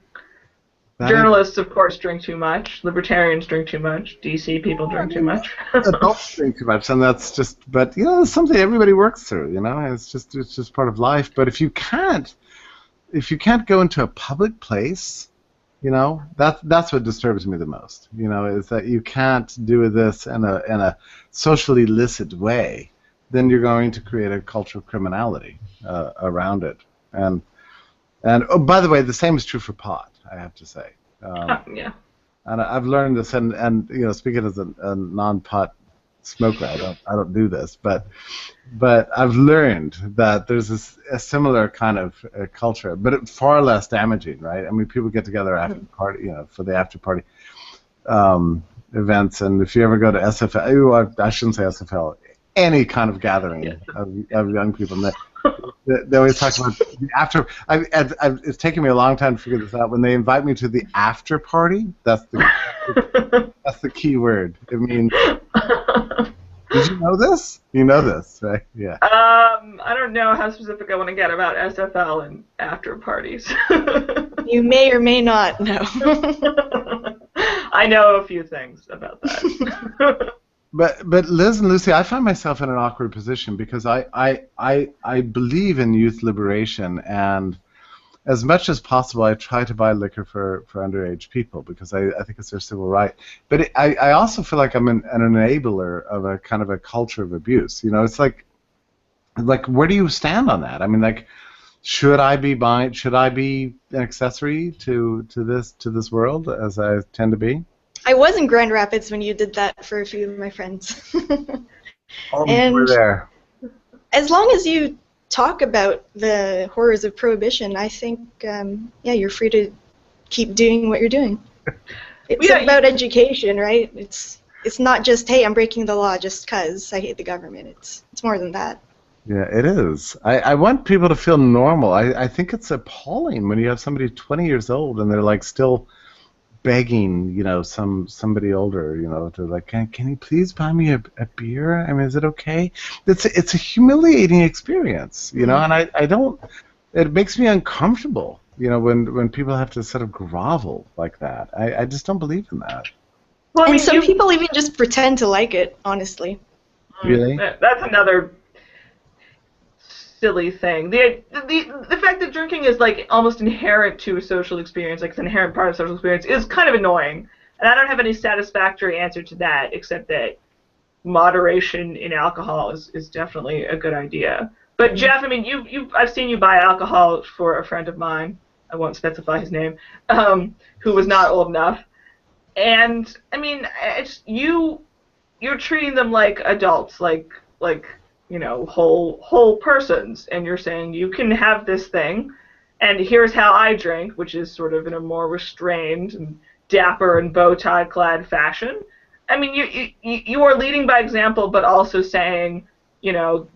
Journalists, of course, drink too much. Libertarians drink too much. DC people drink too much. Adults drink too much, and that's just. But you know, it's something everybody works through. You know, it's just part of life. But if you can't go into a public place, you know, that's what disturbs me the most. You know, is that you can't do this in a socially licit way. Then you're going to create a culture of criminality around it. And oh, by the way, the same is true for pot, I have to say. Yeah. And I've learned this, and you know, speaking as a non-pot smoker, I don't do this, but I've learned that there's a similar kind of culture, but it's far less damaging, right? I mean, people get together after the party, you know, for the after party events, and if you ever go to SFL, I shouldn't say SFL, any kind of gathering of young people. And they always talk about the after. It's taken me a long time to figure this out. When they invite me to the after party, that's the key word. It means. Did you know this? You know this, right? Yeah. I don't know how specific I want to get about SFL and after parties. You may or may not know. I know a few things about that. But Liz and Lucy, I find myself in an awkward position because I believe in youth liberation, and as much as possible I try to buy liquor for underage people because I think it's their civil right. But I also feel like I'm an enabler of a kind of a culture of abuse. You know, it's like where do you stand on that? I mean, like, Should I be buying? Should I be an accessory to this world as I tend to be? I was in Grand Rapids when you did that for a few of my friends. Oh, you were And there. as long as you talk about the horrors of Prohibition, I think, yeah, you're free to keep doing what you're doing. It's about education, right? It's not just, hey, I'm breaking the law just 'cause I hate the government. It's more than that. Yeah, it is. I want people to feel normal. I think it's appalling when you have somebody 20 years old and they're like still begging, somebody older, to like, can you please buy me a beer? I mean, is it okay? It's a humiliating experience, and I don't. It makes me uncomfortable, when people have to sort of grovel like that. I just don't believe in that. Well, I mean, and some people even just pretend to like it, honestly. Really? That's another silly thing. The fact that drinking is like almost inherent to a social experience, like it's an inherent part of social experience, is kind of annoying. And I don't have any satisfactory answer to that, except that moderation in alcohol is definitely a good idea. But Jeff, I mean, I've seen you buy alcohol for a friend of mine. I won't specify his name, who was not old enough. And I mean, you're treating them like adults, like whole persons, and you're saying you can have this thing, and here's how I drink, which is sort of in a more restrained and dapper and bow tie clad fashion. I mean, you are leading by example, but also saying, the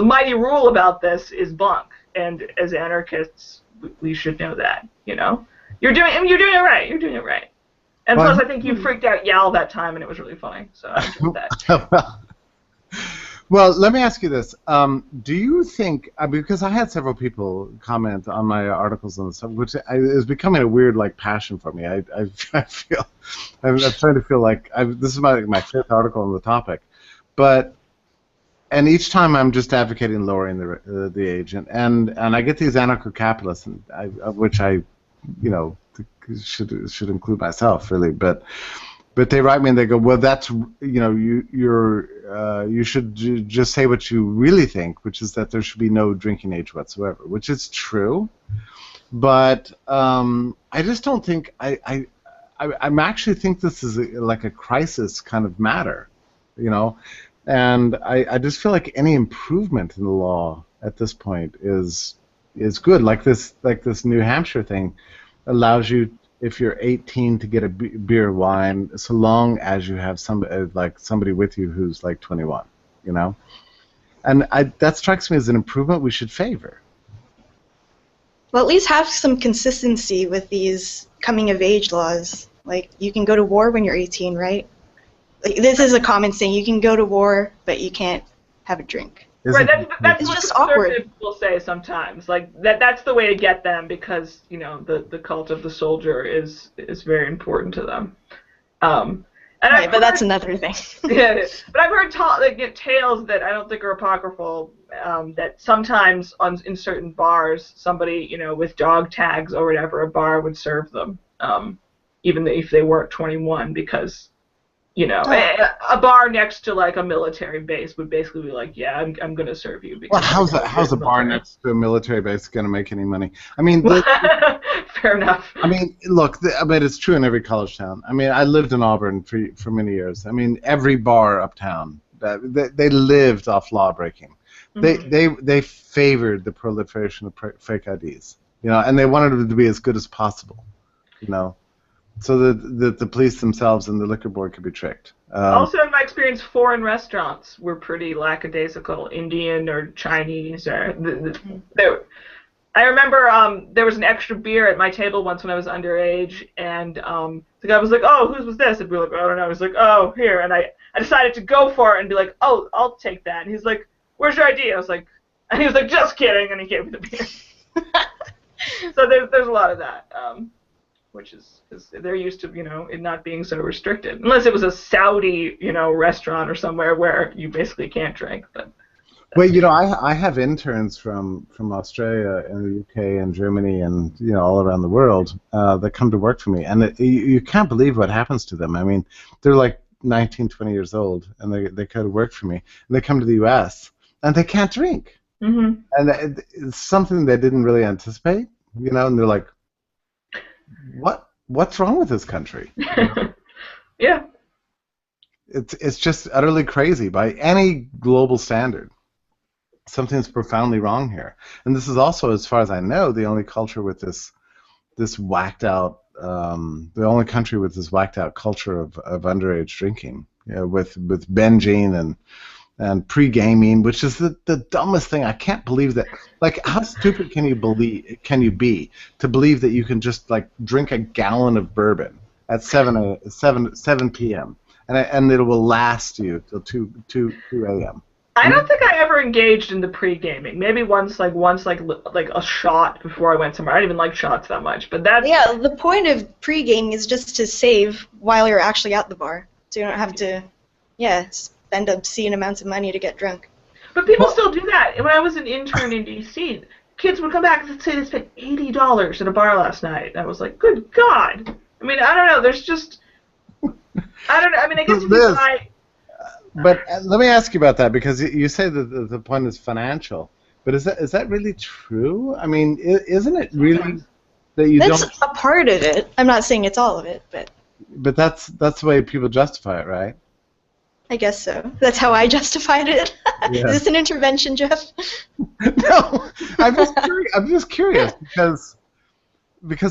mighty rule about this is bunk, and as anarchists, we should know that. You're doing it right. You're doing it right. And plus, I think you freaked out Yal that time, and it was really funny. So I enjoyed that. Well, let me ask you this. Do you think, because I had several people comment on my articles on this, which is becoming a weird passion for me. I feel, I'm starting to feel like this is my fifth article on the topic, and each time I'm just advocating lowering the age, and I get these anarcho-capitalists, which I should include myself really, but they write me and they go, well, that's you should just say what you really think, which is that there should be no drinking age whatsoever, which is true, but I just don't think I actually think this is like a crisis kind of matter, and I just feel like any improvement in the law at this point is good, like this New Hampshire thing allows you, if you're 18, to get a beer or wine, so long as you have somebody with you who's 21, and that strikes me as an improvement we should favor. Well, at least have some consistency with these coming of age laws. Like, you can go to war when you're 18, right? This is a common thing. You can go to war, but you can't have a drink. Right, that's what just conservatives will say sometimes. Like that's the way to get them, because the cult of the soldier is very important to them. Right, but that's another thing. Yeah, but I've heard tales that I don't think are apocryphal, that sometimes in certain bars, somebody with dog tags or whatever, a bar would serve them, even if they weren't 21, because. A bar next to a military base would basically be like, yeah, I'm going to serve you. Well, how's a bar next to a military base going to make any money? I mean, fair enough. I mean, look, it's true in every college town. I mean, I lived in Auburn for many years. I mean, every bar uptown, they lived off law breaking. Mm-hmm. They favored the proliferation of fake IDs, and they wanted them to be as good as possible, so that the police themselves and the liquor board could be tricked. Also, in my experience, foreign restaurants were pretty lackadaisical. Indian or Chinese, or I remember there was an extra beer at my table once when I was underage, and the guy was like, "Oh, whose was this?" And we were like, "I don't know." He was like, "Oh, here," and I decided to go for it and be like, "Oh, I'll take that." And he's like, "Where's your ID?" I was like, and he was like, "Just kidding," and he gave me the beer. So there's a lot of that. Which is they're used to it not being so restricted, unless it was a Saudi restaurant or somewhere where you basically can't drink. But well, I have interns from Australia and the UK and Germany and all around the world that come to work for me, and you can't believe what happens to them. I mean, they're like 19, 20 years old, and they come to work for me, and they come to the US and they can't drink. Mm-hmm. And it's something they didn't really anticipate, and they're like, what's wrong with this country? Yeah. It's just utterly crazy by any global standard. Something's profoundly wrong here. And this is also, as far as I know, the only culture with this whacked out, the only country with this whacked out culture of underage drinking, with binging and pre-gaming, which is the dumbest thing. I can't believe that. Like, how stupid can you be to believe that you can just like drink a gallon of bourbon at 7 p.m. and it will last you till 2 a.m. I don't think I ever engaged in the pre-gaming. Maybe once like a shot before I went somewhere. I didn't even like shots that much, but that's Yeah, the point of pre-gaming is just to save while you're actually at the bar, so you don't have to, spend obscene amounts of money to get drunk. But people still do that. When I was an intern in D.C., kids would come back and say they spent $80 at a bar last night. And I was like, good God. I mean, I don't know. There's just, I don't know. I mean, I guess if you buy... But let me ask you about that, because you say that the point is financial. But is that really true? I mean, isn't it really that you don't... That's a part of it. I'm not saying it's all of it, but... But that's the way people justify it, right? I guess so. That's how I justified it. Yeah. Is this an intervention, Jeff? No, I'm just curious because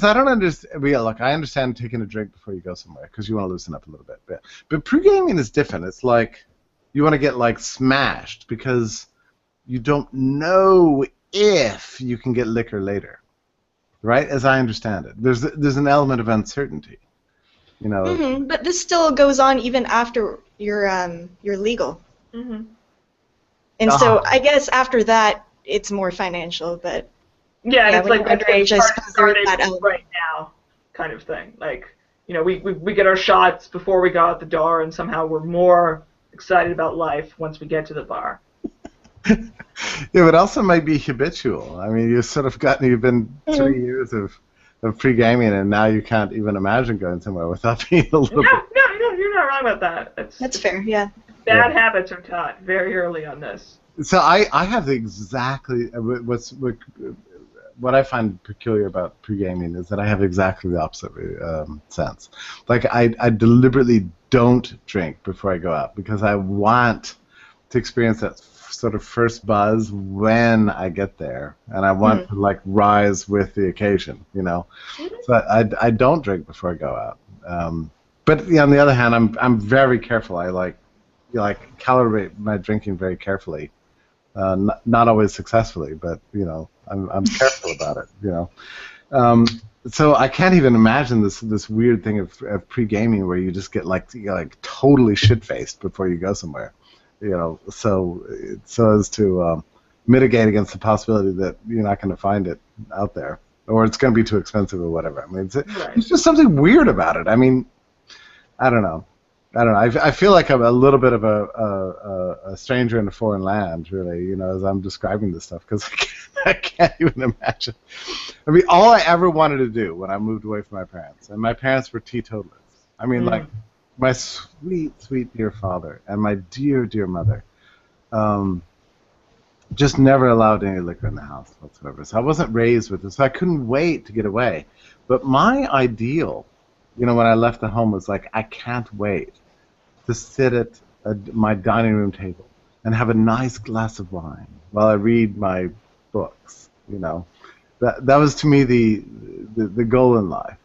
I don't understand. Well, yeah, look, I understand taking a drink before you go somewhere because you want to loosen up a little bit. But pre-gaming is different. It's like you want to get like smashed because you don't know if you can get liquor later, right? As I understand it, there's an element of uncertainty, Mm-hmm. But this still goes on even after you're legal. Mm-hmm. And so I guess after that it's more financial, but yeah, it's like underage, I suppose there's that element. Right now kind of thing. Like, we get our shots before we go out the door, and somehow we're more excited about life once we get to the bar. Yeah, but also might be habitual. I mean, you've been 3 years of pre-gaming, and now you can't even imagine going somewhere without being a little bit... No, you're not wrong about that. That's fair, yeah. Bad habits are taught very early on this. So I have what I find peculiar about pre-gaming is that I have exactly the opposite sense. Like, I deliberately don't drink before I go out because I want to experience that sort of first buzz when I get there, and I want to like rise with the occasion, So I don't drink before I go out. But on the other hand, I'm very careful. I like calibrate my drinking very carefully. Not always successfully, but I'm careful about it. So I can't even imagine this weird thing of pre-gaming where you just get like totally shit-faced before you go somewhere. So as to mitigate against the possibility that you're not going to find it out there, or it's going to be too expensive or whatever. I mean, it's just something weird about it. I mean, I don't know. I feel like I'm a little bit of a stranger in a foreign land, really, as I'm describing this stuff, because I can't even imagine. I mean, all I ever wanted to do when I moved away from my parents, and my parents were teetotalers. I mean, like, my sweet, sweet dear father and my dear, dear mother just never allowed any liquor in the house whatsoever. So I wasn't raised with it, so I couldn't wait to get away. But my ideal, when I left the home, was like, I can't wait to sit at my dining room table and have a nice glass of wine while I read my books. That was to me the goal in life.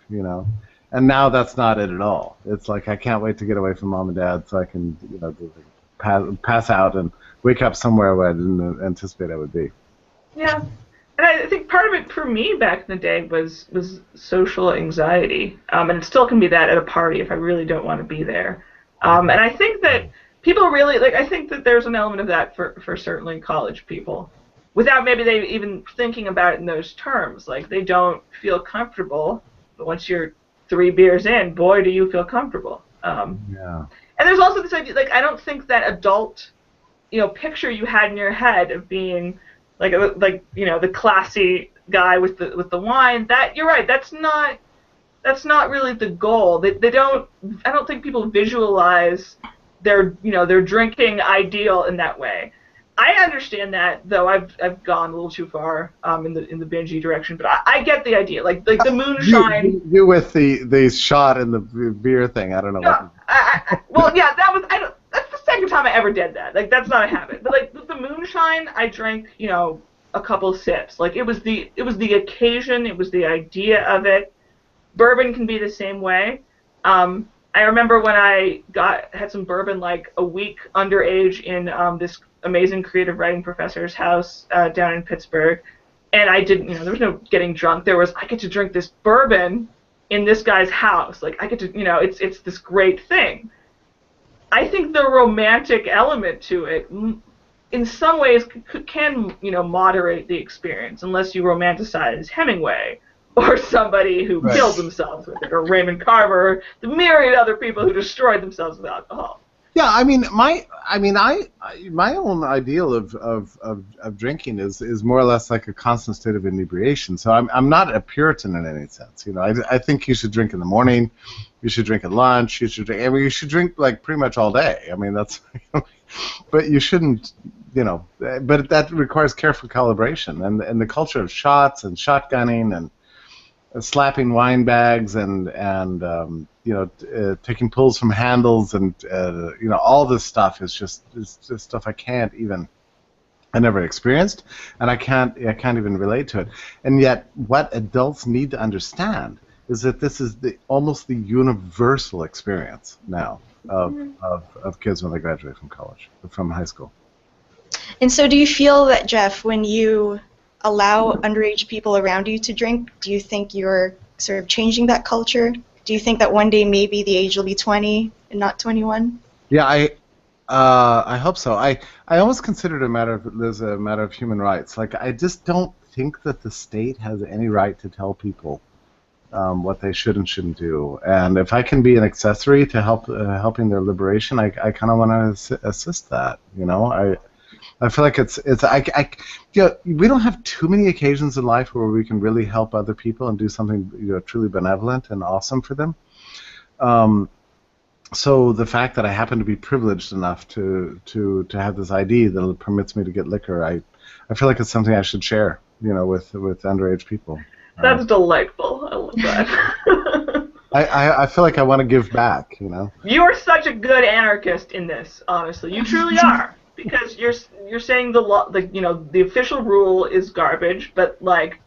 And now that's not it at all. It's like I can't wait to get away from mom and dad so I can, pass out and wake up somewhere where I didn't anticipate I would be. Yeah, and I think part of it for me back in the day was social anxiety, and it still can be that at a party if I really don't want to be there. And I think that people really I think that there's an element of that for certainly college people, without maybe they even thinking about it in those terms. Like, they don't feel comfortable, but once you're 3 beers in, boy, do you feel comfortable. Yeah. And there's also this idea, I don't think that adult, picture you had in your head of being the classy guy with the wine. That, you're right. That's not really the goal. They don't. I don't think people visualize their drinking ideal in that way. I understand that, though I've gone a little too far in the bingey direction, but I get the idea. Like the moonshine. You with the shot and the beer thing. I don't know what. No, well, yeah, that's the second time I ever did that. Like that's not a habit. But like with the moonshine, I drank, a couple sips. Like it was the occasion, it was the idea of it. Bourbon can be the same way. I remember when I had some bourbon like a week underage in this amazing creative writing professor's house down in Pittsburgh, and I didn't, there was no getting drunk. I get to drink this bourbon in this guy's house. Like I get to, it's this great thing. I think the romantic element to it, in some ways, can moderate the experience, unless you romanticize Hemingway or somebody who killed themselves with it, or Raymond Carver, the myriad other people who destroyed themselves with alcohol. Yeah, my own ideal of drinking is more or less like a constant state of inebriation. So I'm not a Puritan in any sense. I think you should drink in the morning, you should drink at lunch, you should drink like pretty much all day. I mean that's, but you shouldn't, but that requires careful calibration, and the culture of shots and shotgunning and slapping wine bags and taking pulls from handles and all this stuff is just stuff I never experienced, and I can't even relate to it. And yet what adults need to understand is that this is almost the universal experience now of kids when they graduate from high school. And so do you feel that, Jeff, when you allow underage people around you to drink, do you think you're sort of changing that culture? Do you think that one day maybe the age will be 20 and not 21? Yeah, I hope so. I almost consider it as a matter of human rights. Like I just don't think that the state has any right to tell people what they should and shouldn't do. And if I can be an accessory to helping their liberation, I kind of want to assist that. I feel like we don't have too many occasions in life where we can really help other people and do something truly benevolent and awesome for them. So the fact that I happen to be privileged enough to have this ID that permits me to get liquor, I feel like it's something I should share, with underage people. That's delightful. I love that. I feel like I want to give back. You are such a good anarchist in this. Honestly, you truly are. Because you're saying the law, the official rule is garbage, but like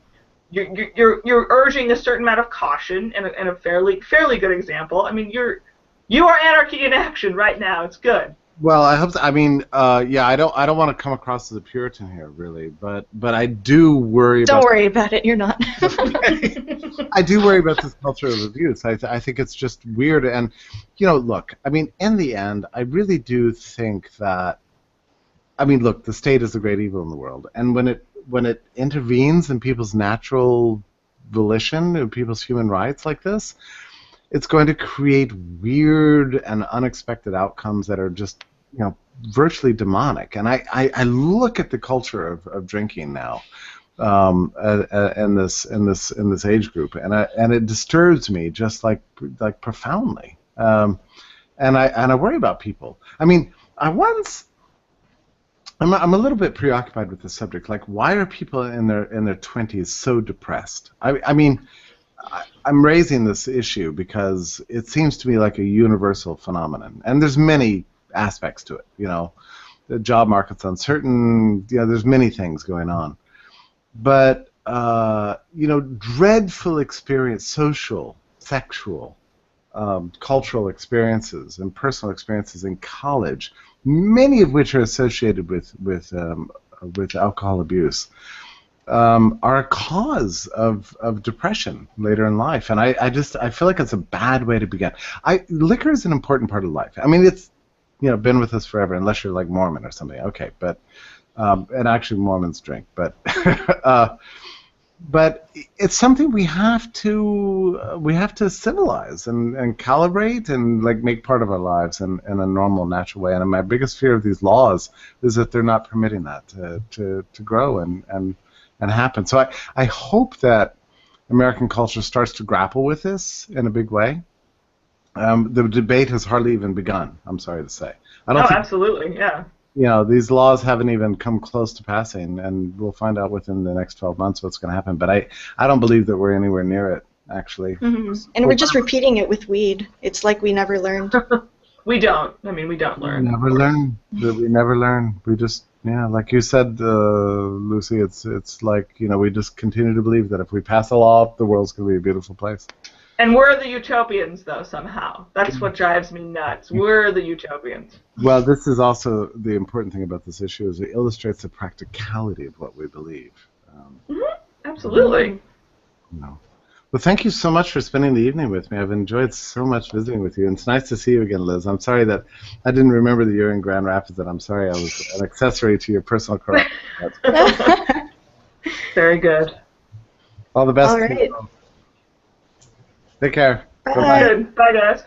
you're urging a certain amount of caution and a fairly good example. I mean, you are anarchy in action right now. It's good. Well, I hope so. I mean, I don't want to come across as a Puritan here, really, but I do worry. Don't worry about it. You're not. I do worry about this culture of abuse. I think it's just weird, and look. I mean, in the end, I really do think that. I mean, look, the state is a great evil in the world, and when it intervenes in people's natural volition, in people's human rights like this, it's going to create weird and unexpected outcomes that are just, virtually demonic. And I look at the culture of drinking now, in this age group, and it disturbs me just like profoundly, and I worry about people. I mean, I'm a little bit preoccupied with this subject. Like, why are people in their 20s so depressed? I mean, I'm raising this issue because it seems to me like a universal phenomenon, and there's many aspects to it. The job market's uncertain. There's many things going on, but dreadful experience, social, sexual, cultural experiences, and personal experiences in college, many of which are associated with alcohol abuse, are a cause of depression later in life, and I feel like it's a bad way to begin. Liquor is an important part of life. I mean, it's been with us forever, unless you're like Mormon or something. Okay, but and actually Mormons drink, but but it's something we have to civilize and calibrate and like make part of our lives in a normal, natural way. And my biggest fear of these laws is that they're not permitting that to grow and happen. So I hope that American culture starts to grapple with this in a big way. The debate has hardly even begun, I'm sorry to say. I don't think, absolutely, yeah. these laws haven't even come close to passing, and we'll find out within the next 12 months what's going to happen. But I don't believe that we're anywhere near it, actually. Mm-hmm. And we're just repeating it with weed. It's like we never learned. We don't. I mean, we don't learn. We never learn. We never learn. We just, like you said, Lucy, it's like, we just continue to believe that if we pass a law, the world's going to be a beautiful place. And we're the utopians, though, somehow. That's what drives me nuts. We're the utopians. Well, this is also the important thing about this issue is it illustrates the practicality of what we believe. Absolutely. Well, thank you so much for spending the evening with me. I've enjoyed so much visiting with you, and it's nice to see you again, Liz. I'm sorry that I didn't remember that you're in Grand Rapids, and I'm sorry I was an accessory to your personal career. Very good. All the best. All right. Take care. Bye. Good. Bye, guys.